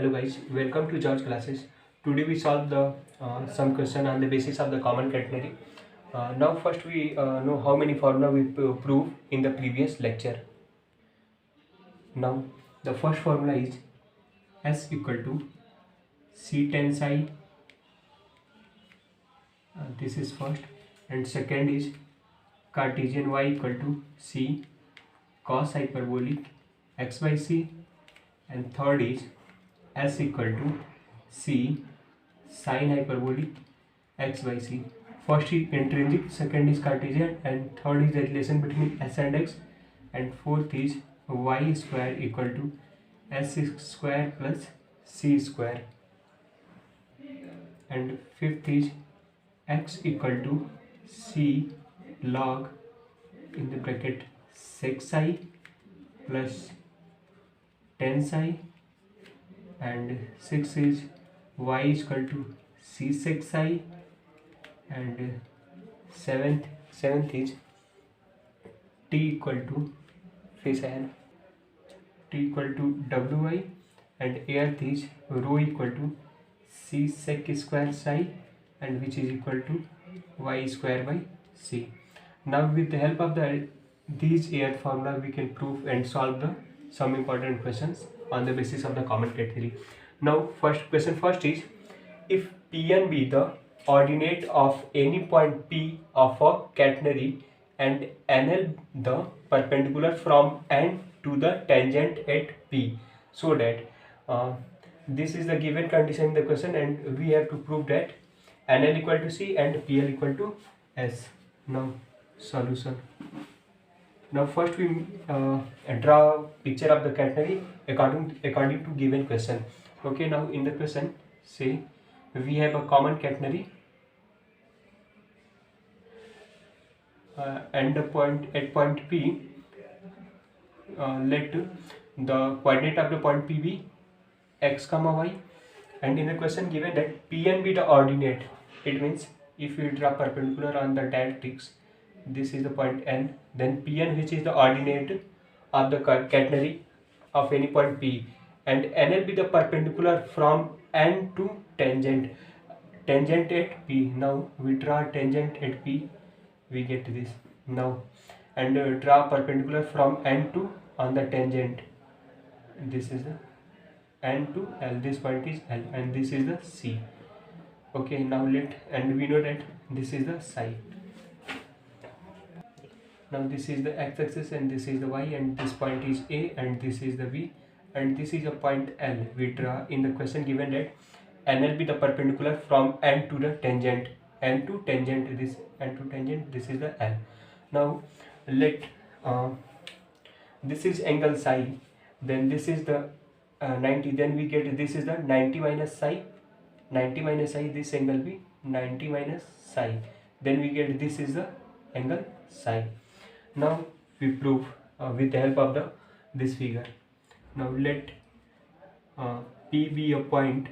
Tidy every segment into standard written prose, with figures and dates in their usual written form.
Hello guys, welcome to George classes. Today we solve the some question on the basis of the common catenary. Now first we know how many formula we prove in the previous lecture. Now the first formula is S equal to C tan psi. This is first, and second is Cartesian y equal to C cos hyperbolic x by c, and third is S equal to C sin hyperbolic x by c. First is intrinsic, second is Cartesian, and third is the relation between s and x, and fourth is y square equal to s square plus c square, and fifth is x equal to c log in the bracket sec psi plus tan psi, and sixth is y is equal to c sec psi, and seventh is t equal to t equal to wy, and eighth is rho equal to c sec square psi, and which is equal to y square by c. Now with the help of these eighth formula we can prove and solve some important questions on the basis of the common category. Now first is, if Pn be the ordinate of any point P of a catenary and NL the perpendicular from N to the tangent at P, so that this is the given condition in the question, and we have to prove that NL equal to C and PL equal to S. Now solution. Now first we draw picture of the catenary according to given question. Okay, now in the question say we have a common catenary and the point at point P, let the coordinate of the point P be x comma y, and in the question given that Pn be the ordinate. It means if we draw perpendicular on the directrix, this is the point N, then Pn, which is the ordinate of the catenary of any point P, and NL be the perpendicular from N to tangent at P. Now we draw tangent at P, we get this. Now and draw perpendicular from N to on the tangent. This is the N to L, this point is L, and this is the C. Okay, now and we know that this is the psi. Now this is the x-axis and this is the y, and this point is A and this is the V, and this is a point L. We draw in the question given that NL be the perpendicular from N to the tangent, N to tangent, this N to tangent, this is the L. Now let this is angle psi, then this is the 90, then we get this is the 90 minus psi, this angle be 90 minus psi, then we get this is the angle psi. Now we prove with the help of this figure. Now let P be a point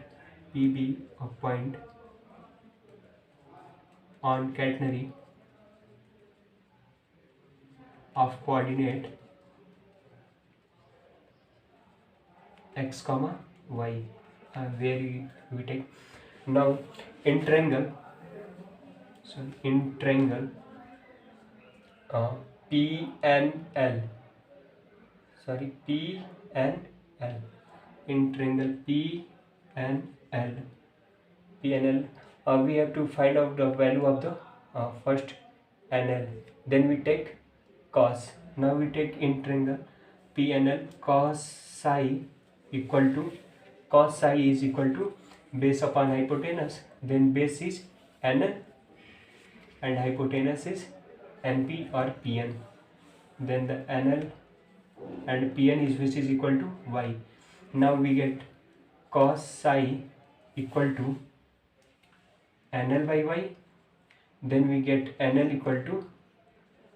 on catenary of coordinate x comma y, where we take. Now in triangle PNL, in triangle PNL, we have to find out the value of the first NL, then we take cos. Now we take in triangle PNL, cos psi is equal to base upon hypotenuse, then base is NL and hypotenuse is NP or PN, then the NL and PN is which is equal to y. Now we get cos psi equal to NL by y, then we get NL equal to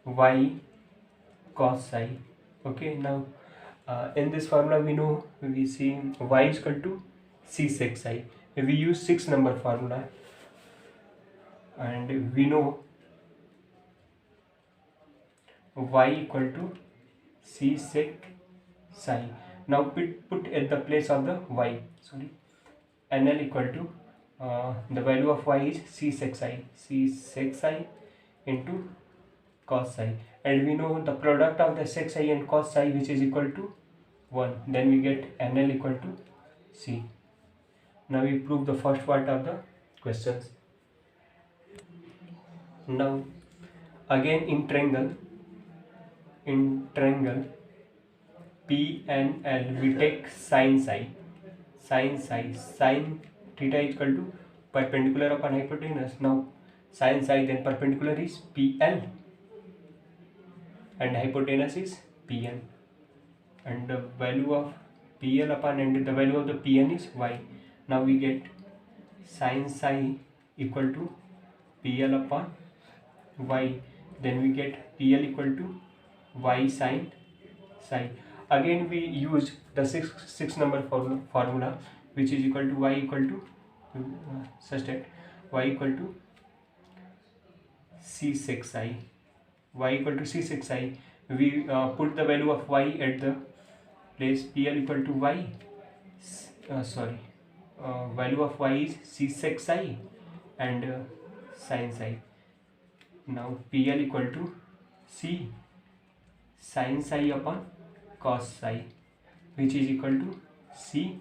y cos psi. Okay, now in this formula we see y is equal to c sec psi. We use 6 number formula, and we know y equal to c sec psi. Now put at the place of the y, sorry, NL equal to the value of y is c sec psi into cos psi, and we know the product of the sec psi and cos psi, which is equal to 1. Then we get NL equal to c. Now we prove the first part of the questions. Now again in triangle P and L, we take sin theta is equal to perpendicular upon hypotenuse. Now sin psi, then perpendicular is PL and hypotenuse is PN, and the value of PL upon and the value of the PN is y. Now we get sin psi equal to PL upon y, then we get PL equal to y sin psi. Again we use the six number formula, which is equal to y equal to such that y equal to c sec psi. Y equal to c sec psi. We put the value of y at the place PL equal to y. Value of y is c sec psi and sin psi. Now PL equal to c sin psi upon cos psi, which is equal to c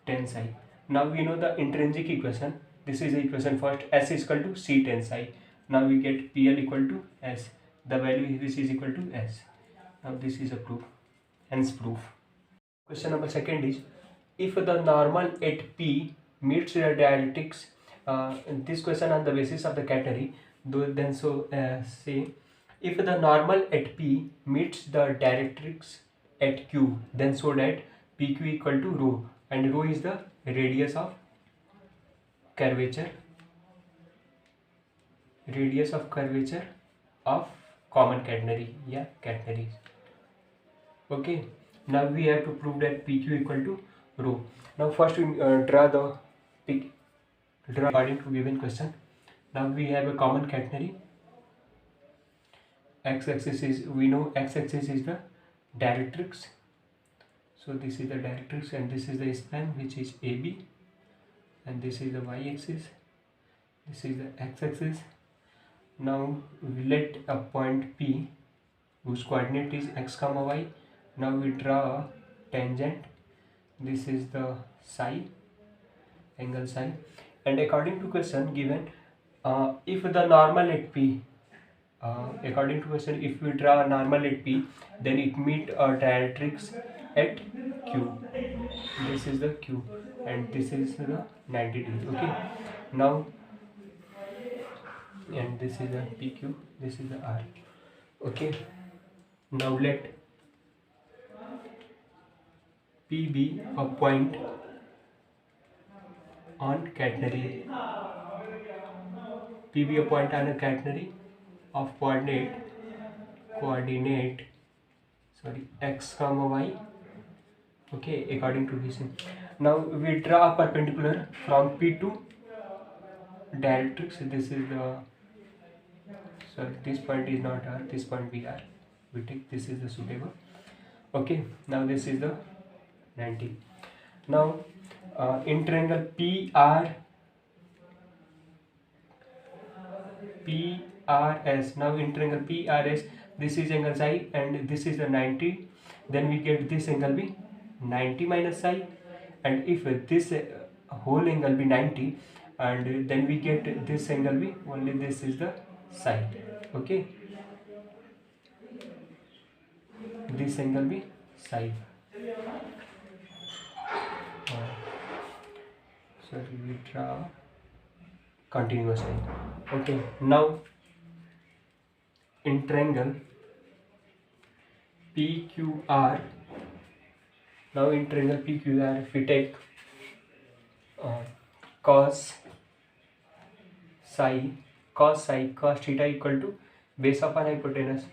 tan psi. Now we know the intrinsic equation. This is the equation first. S is equal to c tan psi. Now we get PL equal to S. The value which is equal to S. Now this is a proof. Hence proof. Question number second is, if the normal at P meets the dialectics, this question on the basis of the category, then say, if the normal at P meets the directrix at Q, then so that PQ equal to rho, and rho is the radius of curvature of common catenary, catenaries. Okay, now we have to prove that PQ equal to rho. Now first we draw according to given question. Now we have a common catenary. X-axis is, we know x-axis is the directrix. So this is the directrix and this is the span, which is AB, and this is the y-axis, this is the x-axis. Now we let a point P whose coordinate is x comma y. Now we draw a tangent. This is the psi, angle psi, and according to question given, if the normal at P, according to question, if we draw a normal at P, then it meet a directrix at Q. This is the Q and this is the 90 degree. Okay, now, and this is the PQ, this is the R. Okay, now let P be a point on catenary. P be a point on a catenary of coordinate x comma y. Okay, according to this. Now we draw a perpendicular from P to directrix. This is the, this point is not R, this point be R. We take this is the suitable. Okay, now this is the 90. Now in triangle PRS. Now in triangle PRS, this is angle psi and this is the 90. Then we get this angle be 90 minus psi, and if this whole angle be 90, and then we get this angle be only this is the psi. Okay, this angle be psi. We draw continuous line. Okay, now in triangle PQR, now in triangle PQR, if we take cos theta equal to base upon hypotenuse,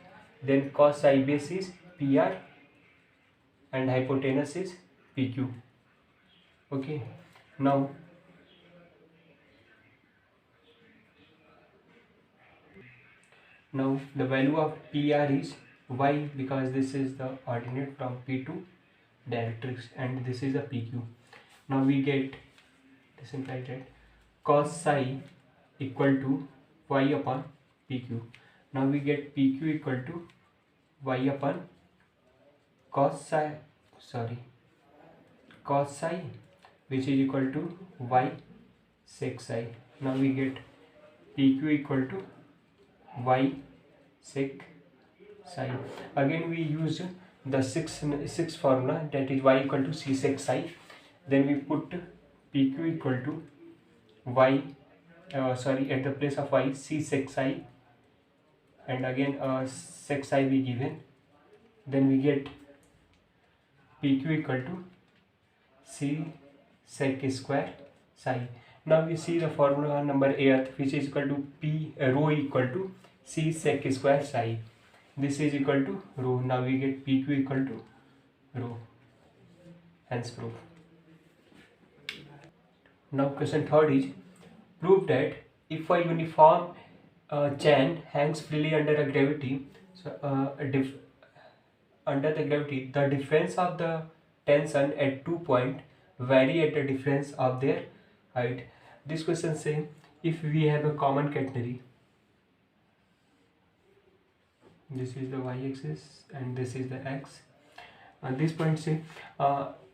then cos psi base is PR and hypotenuse is PQ. Okay, now the value of PR is y, because this is the ordinate from P to directrix, and this is the PQ. Now we get this implies that cos psi equal to y upon PQ. Now we get PQ equal to y upon cos psi, cos psi, which is equal to y sec psi. Now we get PQ equal to y sec psi. Again we use the sixth formula, that is y equal to c sec psi. Then we put PQ equal to y at the place of y c sec psi, and again sec psi we given. Then we get PQ equal to c sec square psi. Now we see the formula number 8, which is equal to p rho equal to c sec square psi. This is equal to rho. Now we get PQ equal to rho. Hence proof. Now question third is, prove that if a uniform chain hangs freely under a gravity, under the gravity, the difference of the tension at 2 points vary at the difference of their height. This question says if we have a common catenary, this is the y-axis and this is the x, and this point say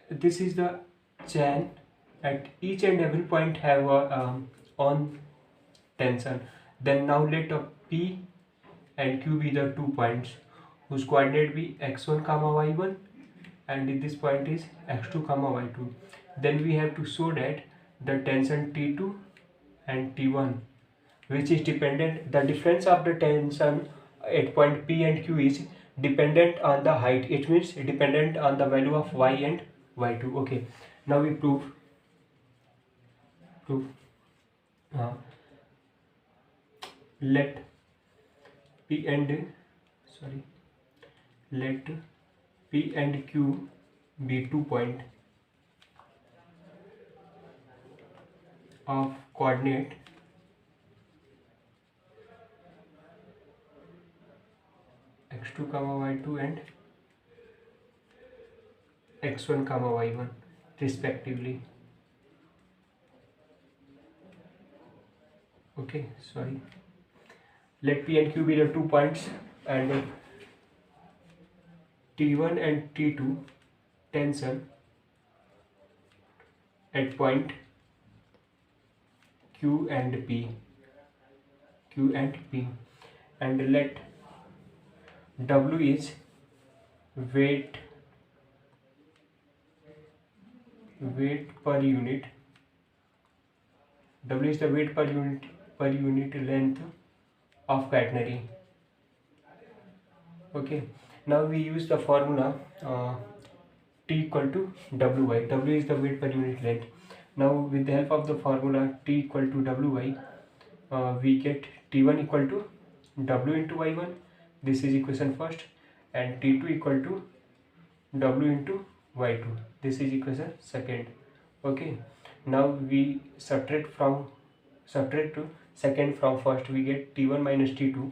this is the chain, at each and every point have a on tension. Then now let P and Q be the 2 points whose coordinate be x1 comma y1, and this point is x2 comma y2. Then we have to show that the tension T2 and T1, which is dependent, the difference of the tension at point P and Q is dependent on the height. It means dependent on the value of y and y2. Okay, now we prove let P and Q be 2 points of coordinate x2 comma y2 and x1 comma y1 respectively. Okay, sorry. Let P and Q be the 2 points, and T1 and T2 tension at point Q and P, and let W is weight per unit. W is the weight per unit length of catenary. Okay, now we use the formula T equal to Wy. W is the weight per unit length. Now with the help of the formula T equal to Wy, we get T1 equal to W into Y1. This is equation first, and T2 equal to W into Y2. This is equation second. Okay, now we subtract to second from first. We get T1 minus T2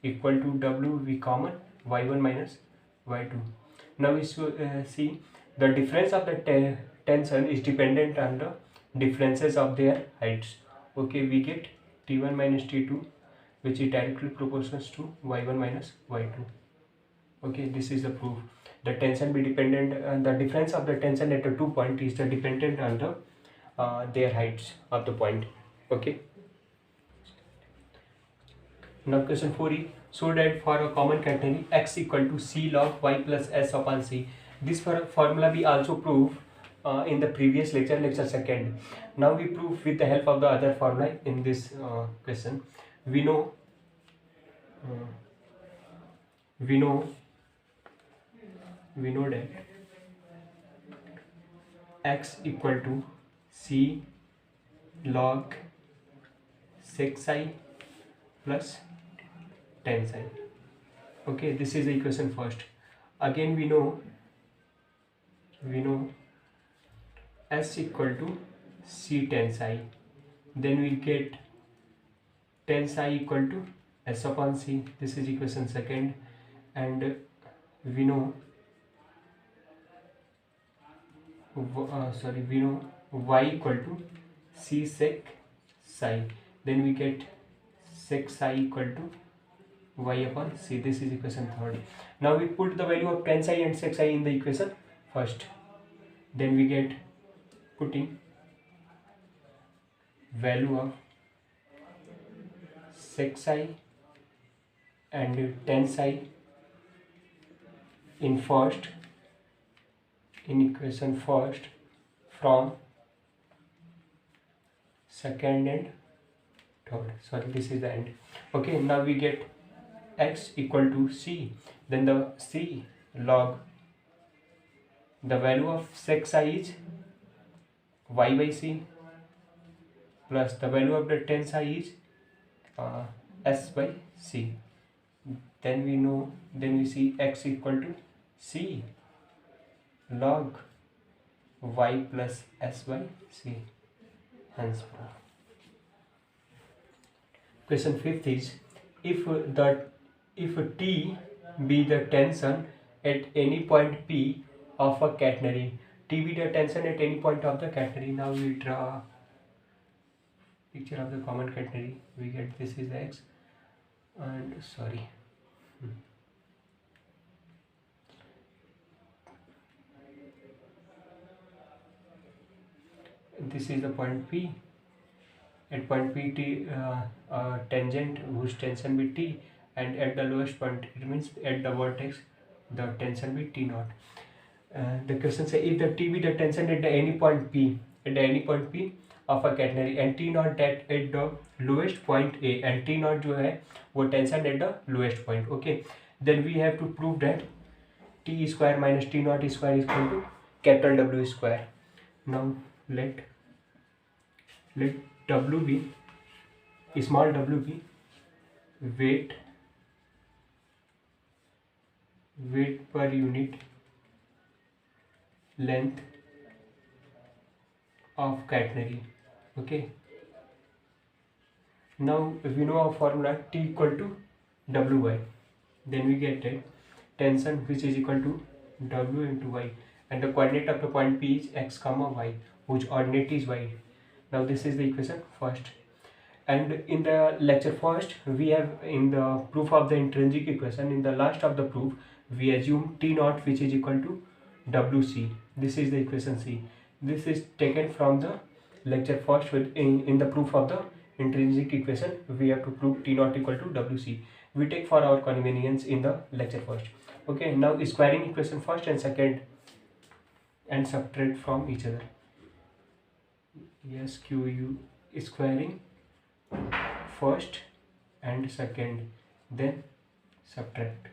equal to W, we common, Y1 minus Y2. Now we see the difference of the tension is dependent on the differences of their heights. Okay, we get T1 minus T2, which is directly proportional to Y1 minus Y2. Okay, this is the proof. The tension be dependent, the difference of the tension at the 2 point is the dependent on the their heights of the point. Okay. Now question 4 is, so that for a common catenary x equal to c log y plus s upon c. This formula we also prove in the previous lecture second. Now we prove with the help of the other formula in this question. We know that x equal to c log sec psi plus tan psi. Okay, this is the equation first. Again we know s equal to c tan psi. Then we get tan psi equal to s upon c. This is equation second, and we know we know y equal to c sec psi. Then we get sec psi equal to y upon c. This is equation third. Now we put the value of tan psi and sec psi in the equation first. Then we get putting value of sec psi and tan psi in equation first from second and third. Sorry, this is the end. Okay, now we get x equal to c. Then the c log the value of sec psi is y by c plus the value of the tan psi is s by c. Then we see x equal to c log y plus s by c. Hence proof. Question 5th is if T be the tension at any point P of a catenary, T be the tension at any point of the catenary. Now we draw a picture of the common catenary. We get this is x and this is the point P. At point P, T tangent whose tension be T, and at the lowest point, it means at the vertex, the tension be T naught. The question says if the T be the tension at any point P, of a catenary, and T naught that at the lowest point A, and T naught जो है वो tension at the lowest point. Okay, then we have to prove that T square minus T naught square is equal to capital W square. Now let W be small w be weight per unit length of catenary. Okay, now we know our formula T equal to Wy. Then we get a tension which is equal to W into y, and the coordinate of the point P is x comma y, whose ordinate is y. Now this is the equation first, and in the lecture first we have in the proof of the intrinsic equation, in the last of the proof we assume T naught which is equal to Wc. This is the equation C. This is taken from the lecture first. With in the proof of the intrinsic equation we have to prove T naught equal to Wc. We take for our convenience in the lecture first. Okay, now squaring equation first and second and subtract from each other. Yes, QU squaring first and second, then subtract.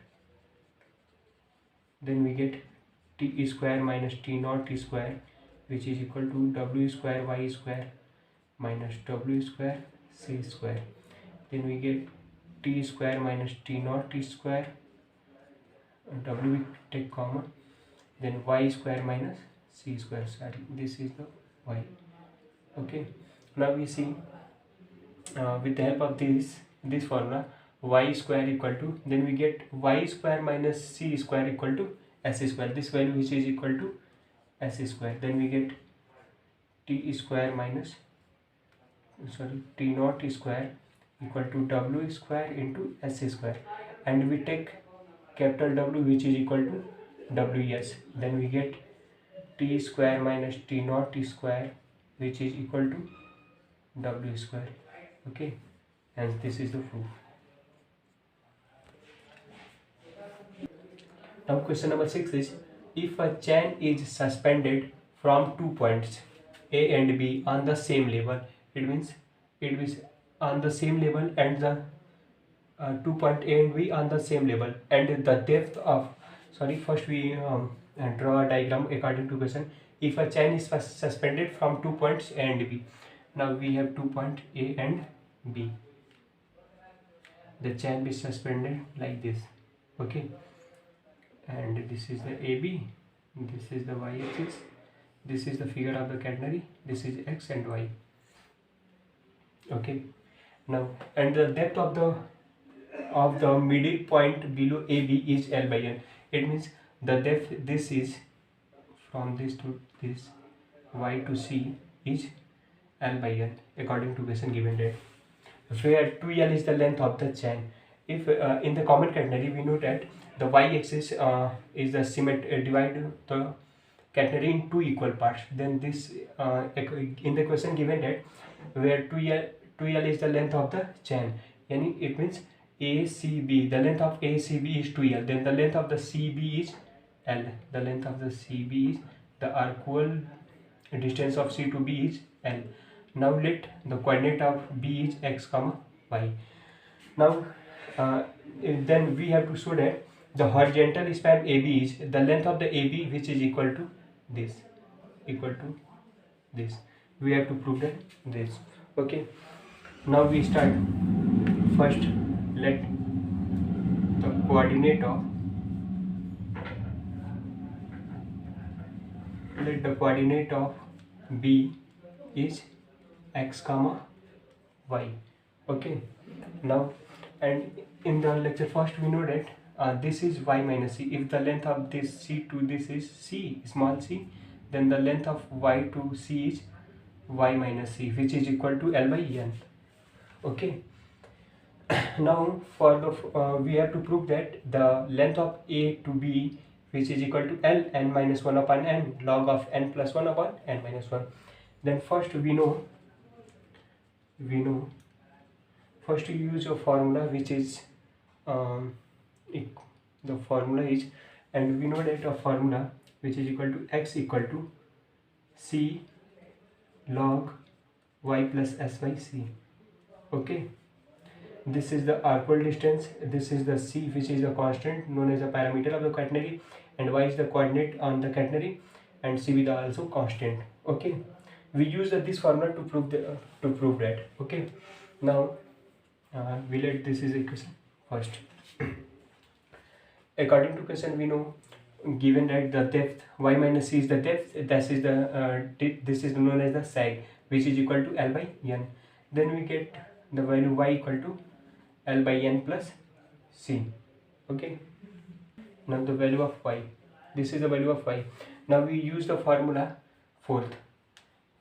Then we get T square minus T naught square, which is equal to W square y square minus W square c square. Then we get T square minus T naught square, W we take common, then y square minus c square. Sorry, this is the y. Okay, now we see with the help of this formula y square equal to, then we get y square minus c square equal to s square, this value which is equal to s square. Then we get T square minus T naught square equal to W square into s square, and we take capital W which is equal to Ws. Then we get T square minus T naught square which is equal to W square. Okay, and this is the proof. Now question number 6 is if a chain is suspended from 2 points A and B on the same level, it means it is on the same level and the 2 point A and B on the same level, and the depth of first we draw a diagram according to question. If a chain is suspended from 2 points A and B, now we have 2 point A and B. The chain is suspended like this. Okay, and this is the AB, this is the y-axis, this is the figure of the catenary, this is x and y. Okay, now and the depth of the middle point below AB is L by N. It means the depth, this is from this to this y to c is L by N according to question given that, where 2L is the length of the chain. If in the common catenary we know that the y-axis is the divide the catenary in two equal parts, then this in the question given that where 2L is the length of the chain, yani it means ACB, the length of ACB is 2L, then the length of the CB is L, the length of the CB is the arcual distance of C to B is L. Now let the coordinate of B is x comma y. Now then we have to show that the horizontal span AB is the length of the AB, which is equal to this, we have to prove that this. Okay, now we start. First let the coordinate of B is x comma y. Okay, now and in the lecture first we know that this is y minus c. If the length of this c to this is c, small c, then the length of y to c is y minus c, which is equal to L by N. Okay, now for the we have to prove that the length of A to B, which is equal to L n minus 1 upon n log of n plus 1 upon n minus 1. Then first we know first you use a formula which is the formula is, and we know that a formula which is equal to x equal to c log y plus s by c. Okay, this is the arcual distance, this is the c, which is the constant known as the parameter of the catenary, and y is the coordinate on the catenary, and c is also constant. Okay, we use this formula to prove that. Okay, now we let this is equation first. According to question we know, given that the depth y minus c is the depth, this is known as the sag, which is equal to L by N. Then we get the value y equal to L by N plus c. Okay, now the value of y, this is the value of y. Now we use the formula fourth,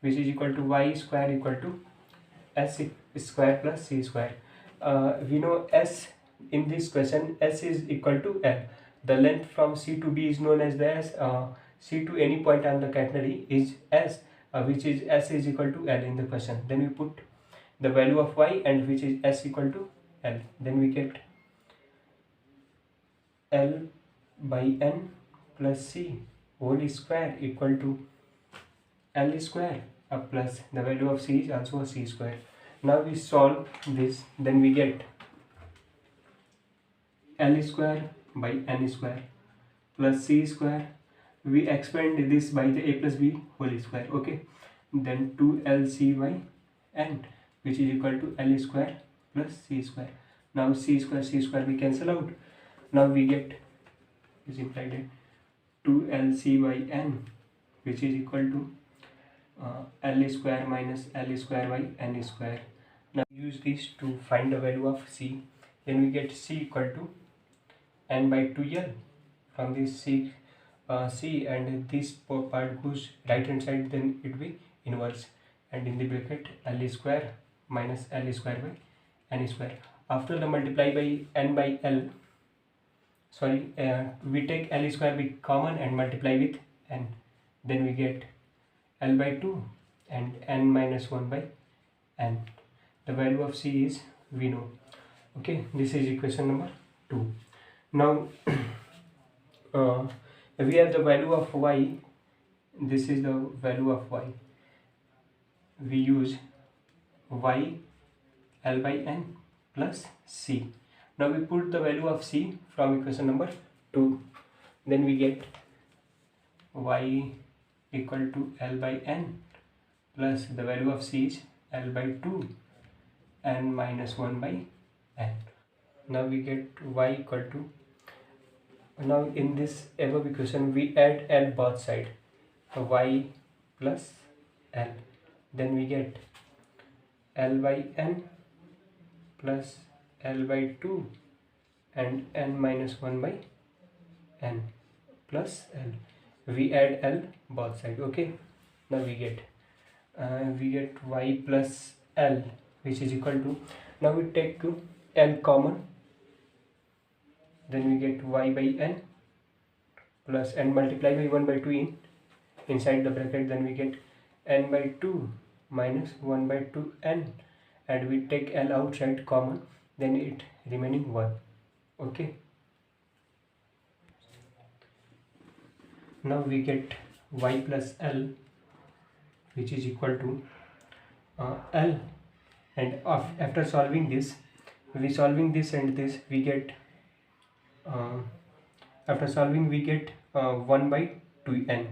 which is equal to y square equal to s square plus c square. We know s in this question, s is equal to L. The length from C to B is known as the S. C to any point on the catenary is S, which is S is equal to L in the question. Then we put the value of y, and which is S equal to L. Then we get L by N plus C whole square equal to L square plus the value of C is also C square. Now we solve this, then we get L square by N square plus C square. We expand this by the A plus B whole square. Okay, then 2LC by N, which is equal to L square plus C square. Now C square we cancel out. Now we get is implied that 2LC by N, which is equal to L square minus L square by N square. Now use this to find the value of C. Then we get C equal to N by 2L. From this C and this part goes right hand side, then it will be inverse, and in the bracket L square minus L square by N square. After the multiply by N by L, we take L square be common and multiply with N, then we get L by 2 and N minus 1 by N. The value of C is we know. Okay, this is equation number 2. Now we have the value of y. This is the value of y. We use y L by N plus C. Now we put the value of C from equation number 2. Then we get y equal to L by N plus the value of C is L by 2 N minus 1 by N. Now we get y equal to, now in this above equation we add L both side, y plus L. Then we get L by N plus L by 2 and N minus 1 by N plus L. we add L both side. Okay, now we get y plus L, which is equal to, now we take L common, then we get y by n plus n multiply by 1 by 2 inside the bracket, then we get n by 2 minus 1 by 2 n, and we take L outside common, then it remaining 1. Okay, now we get y plus L, which is equal to L, and after solving this, and this, we get after solving we get 1 by 2n,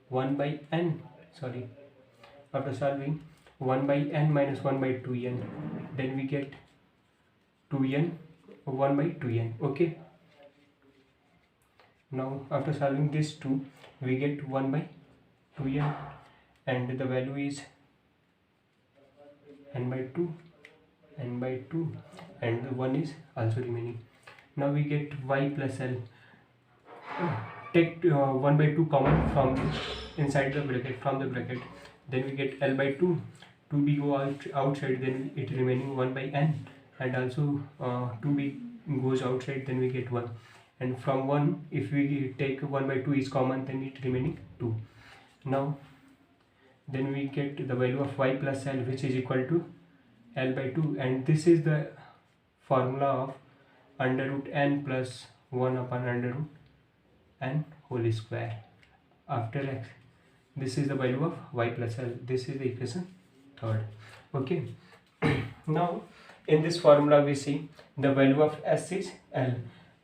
1 by n, sorry, after solving 1 by n minus 1 by 2n, then we get 2n 1 by 2n. Okay, now after solving this 2, we get 1 by 2n, and the value is n by 2, and the 1 is also remaining. Now we get y plus L. Take 1 by 2 common from inside the bracket, from the bracket, then we get L by 2. 2b go outside, then it remaining 1 by n, and also 2b goes outside, then we get 1, and from 1, if we take 1 by 2 is common, then it remaining 2. Now then we get the value of y plus L, which is equal to L by 2, and this is the formula of under root n plus 1 upon under root n whole square. After x, this is the value of y plus L. This is the equation 3rd. Okay, now in this formula we see the value of s is L,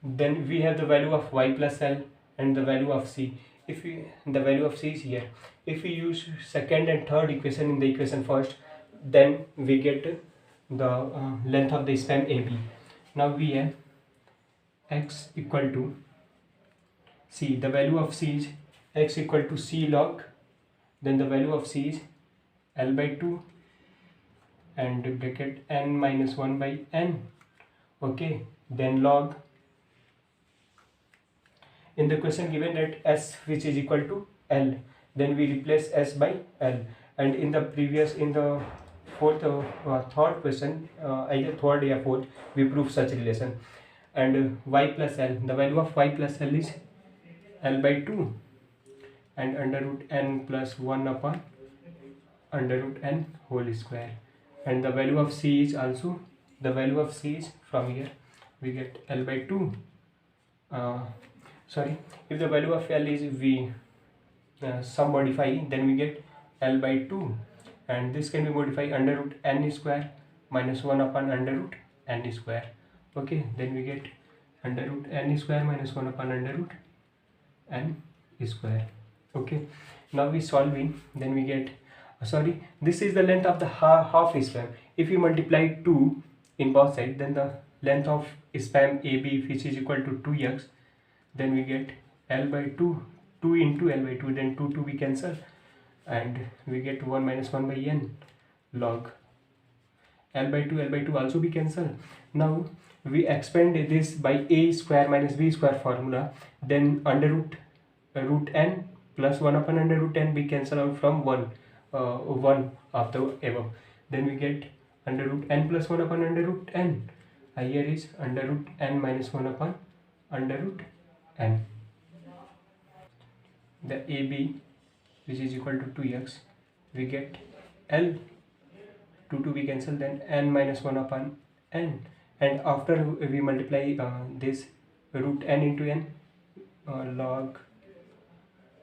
then we have the value of y plus L and the value of c. If we, the value of c is here, if we use second and third equation in the equation first, then we get the length of the span AB. Now we have x equal to c, the value of c is x equal to c log, then the value of c is L by 2 and bracket n minus 1 by n. Okay, then log, in the question given that s which is equal to L, then we replace s by L, and in the previous, in the third question, either third or fourth, we prove such relation. And y plus L, the value of y plus L is L by 2 and under root n plus 1 upon under root n whole square, and the value of c is also, the value of c is from here we get L by 2, sorry, if the value of L is we some modify, then we get L by 2, and this can be modified under root n square minus 1 upon under root n square. Okay, then we get under root n square minus 1 upon under root n square. Okay, now we solving, then we get, sorry, this is the length of the half span. If we multiply 2 in both sides, then the length of span AB, which is equal to 2x, then we get L by 2, 2 into L by 2, then 2 we cancel, and we get 1 minus 1 by n log L by 2 also be cancelled. Now we expand this by a square minus b square formula, then under root n plus 1 upon under root n be cancelled out from 1 of the above, then we get under root n plus 1 upon under root n. Here is under root n minus 1 upon under root n. The AB, which is equal to 2x, we get L, 2 be cancelled, then n minus 1 upon n, and after we multiply this root n into n, log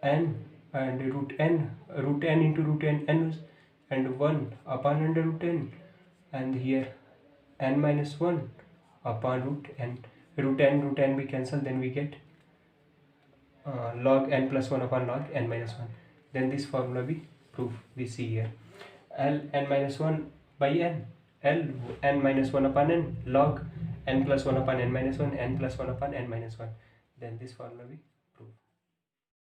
n, and root n into root n and 1 upon under root n, and here n minus 1 upon root n. Root n be cancelled, then we get log n plus 1 upon log n minus 1. Then this formula we prove, we see here L n minus 1 by n, L n minus 1 upon n, log n plus 1 upon n minus 1, n plus 1 upon n minus 1. Then this formula we